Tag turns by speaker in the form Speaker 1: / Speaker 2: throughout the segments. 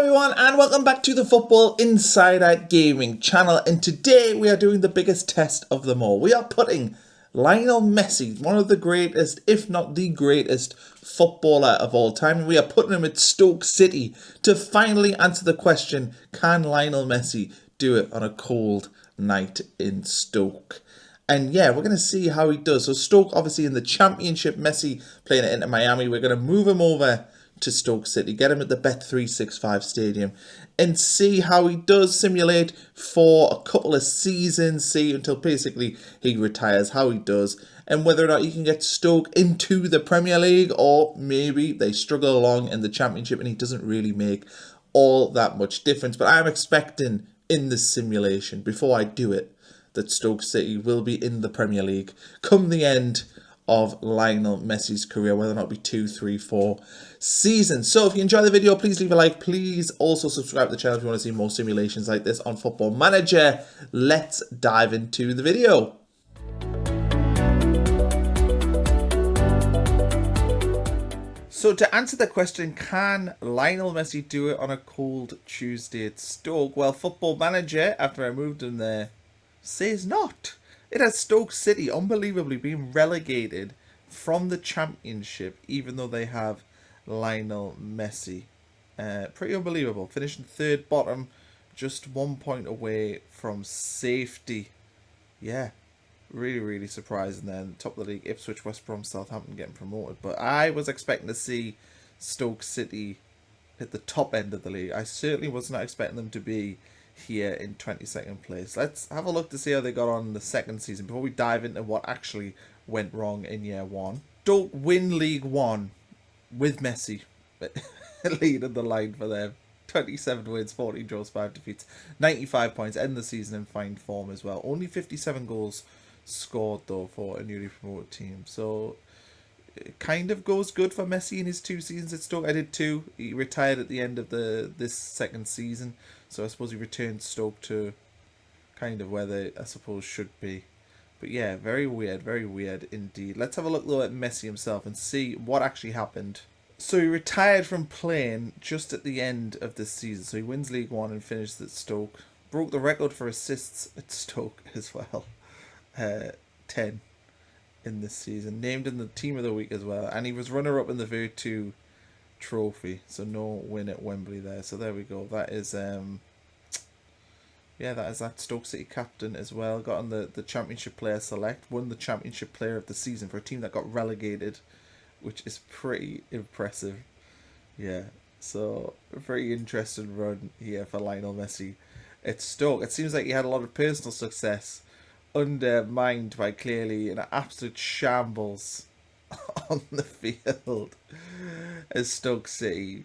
Speaker 1: everyone, and welcome back to the Football Insider Gaming channel. And today we are doing the biggest test of them all. We are putting Lionel Messi, one of the greatest, if not the greatest footballer of all time. We are putting him at Stoke City to finally answer the question, can Lionel Messi do it on a cold night in Stoke? And yeah, we're going to see how he does. So Stoke obviously in the Championship, Messi playing it into Miami. We're going to move him over to Stoke City, get him at the Bet365 stadium and see how he does, simulate for a couple of seasons, see until basically he retires, how he does, and whether or not he can get Stoke into the Premier League, or maybe they struggle along in the Championship and he doesn't really make all that much difference. But I'm expecting in this simulation, before I do it, that Stoke City will be in the Premier League come the end of Lionel Messi's career, whether or not it be 2, 3, 4 seasons. So if you enjoy the video, please leave a like. Please also subscribe to the channel if you want to see more simulations like this on Football Manager. Let's dive into the video. So to answer the question, can Lionel Messi do it on a cold Tuesday at Stoke? Well, Football Manager, after I moved him there, says not. It has Stoke City unbelievably being relegated from the Championship, even though they have Lionel Messi. Pretty unbelievable. Finishing third bottom, just 1 point away from safety. Yeah, really surprising there. Top of the league, Ipswich, West Brom, Southampton getting promoted. But I was expecting to see Stoke City hit the top end of the league. I certainly was not expecting them to be here in 22nd place. Let's have a look to see how they got on in the second season before we dive into what actually went wrong in year one. Stoke win League One with Messi leading the line for them. 27 wins, 14 draws, 5 defeats, 95 points, end the season in fine form as well. Only 57 goals scored though for a newly promoted team. So it kind of goes good for Messi in his 2 seasons at Stoke. I did 2. He retired at the end of this second season. So I suppose he returned Stoke to kind of where they, I suppose, should be. But yeah, very weird indeed. Let's have a look though at Messi himself and see what actually happened. So he retired from playing just at the end of this season. So he wins League One and finishes at Stoke. Broke the record for assists at Stoke as well. 10 in this season. Named in the Team of the Week as well. And he was runner-up in the Virtu Trophy, so no win at Wembley there. So there we go. That is yeah, that is that Stoke City captain as well. Got on the Championship Player Select. Won the Championship Player of the Season for a team that got relegated, which is pretty impressive. Yeah, so a very interesting run here for Lionel Messi at Stoke. It seems like he had a lot of personal success undermined by clearly an absolute shambles on the field as Stoke City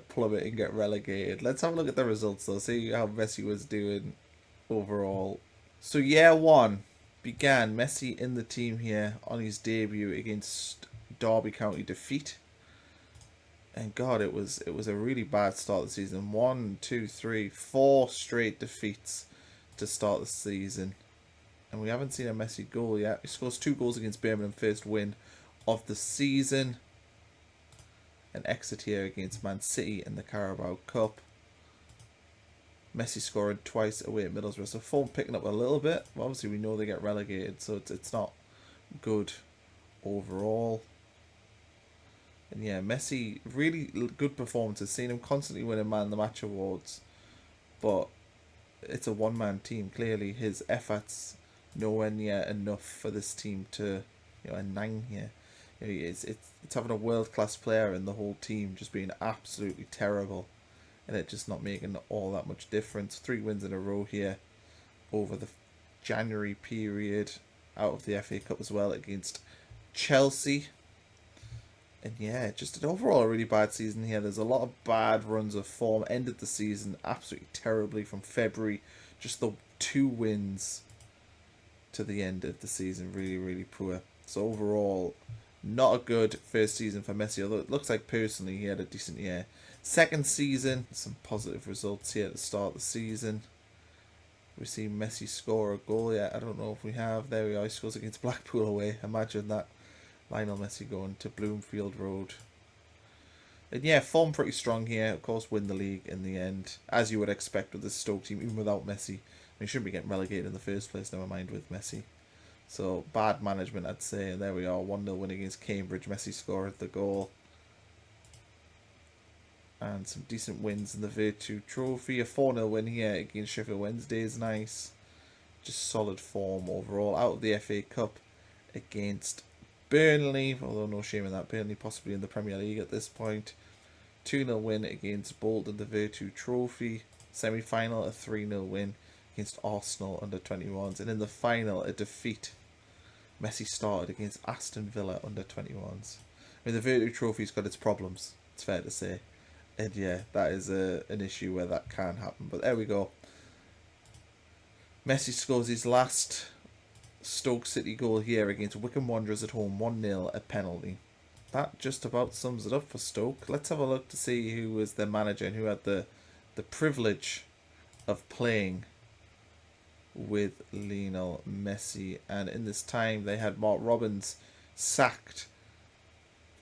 Speaker 1: plummet and get relegated. Let's have a look at the results though, see how Messi was doing overall. So year one began Messi in the team here on his debut against Derby County defeat. And God, it was a really bad start of the season. 1, 2, 3, 4 straight defeats to start the season. And we haven't seen a Messi goal yet. He scores 2 goals against Birmingham, first win of the season. An exit here against Man City in the Carabao Cup. Messi scoring twice away at Middlesbrough. So form picking up a little bit. Well, obviously we know they get relegated, so it's not good overall. And yeah, Messi, really good performances. Seen him constantly winning Man of the Match awards. But it's a one-man team. Clearly his efforts nowhere near enough for this team to, a 9 here. It's having a world-class player and the whole team just being absolutely terrible, and it just not making all that much difference. 3 wins in a row here over the January period out of the FA Cup as well against Chelsea. And yeah, just an overall a really bad season here. There's a lot of bad runs of form. Ended the season absolutely terribly from February. Just the 2 wins to the end of the season. Really poor. So overall, not a good first season for Messi, although it looks like personally he had a decent year. Second season, some positive results here at the start of the season. We've seen Messi score a goal yet. I don't know if we have. There we are. He scores against Blackpool away. Imagine that. Lionel Messi going to Bloomfield Road And yeah, form pretty strong here. Of course, win the league in the end, as you would expect with this Stoke team, even without Messi. He shouldn't be getting relegated in the first place, never mind with Messi. So, bad management, I'd say. And there we are, 1-0 win against Cambridge. Messi scored the goal. And some decent wins in the Virtu Trophy. A 4-0 win here against Sheffield Wednesday is nice. Just solid form overall. Out of the FA Cup against Burnley, although no shame in that. Burnley possibly in the Premier League at this point. 2-0 win against Bolton, the Virtu Trophy. Semi-final, a 3-0 win against Arsenal under 21s. And in the final, a defeat. Messi started against Aston Villa under 21s. I mean, the Virtu Trophy's got its problems, it's fair to say. And yeah, that is an issue where that can happen. But there we go. Messi scores his last Stoke City goal here against Wycombe Wanderers at home, 1-0, a penalty. That just about sums it up for Stoke. Let's have a look to see who was their manager and who had the privilege of playing with Lionel Messi. And in this time, they had Mark Robins sacked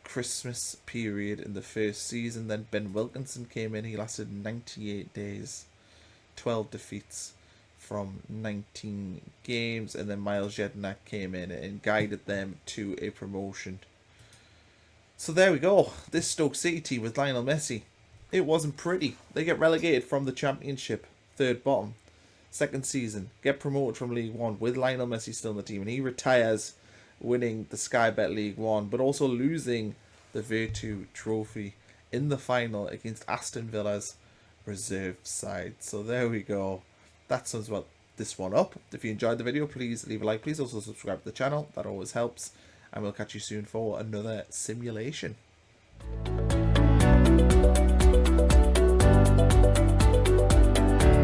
Speaker 1: Christmas period in the first season. Then Ben Wilkinson came in. He lasted 98 days, 12 defeats from 19 games. And then Miles Jednak came in and guided them to a promotion. So there we go. This Stoke City team with Lionel Messi, it wasn't pretty. They get relegated from the Championship, third bottom. Second season, get promoted from League One with Lionel Messi still in the team. And he retires winning the Sky Bet League One, but also losing the Virtu Trophy in the final against Aston Villa's reserve side. So there we go. That sums about this one up. If you enjoyed the video, please leave a like. Please also subscribe to the channel. That always helps. And we'll catch you soon for another simulation.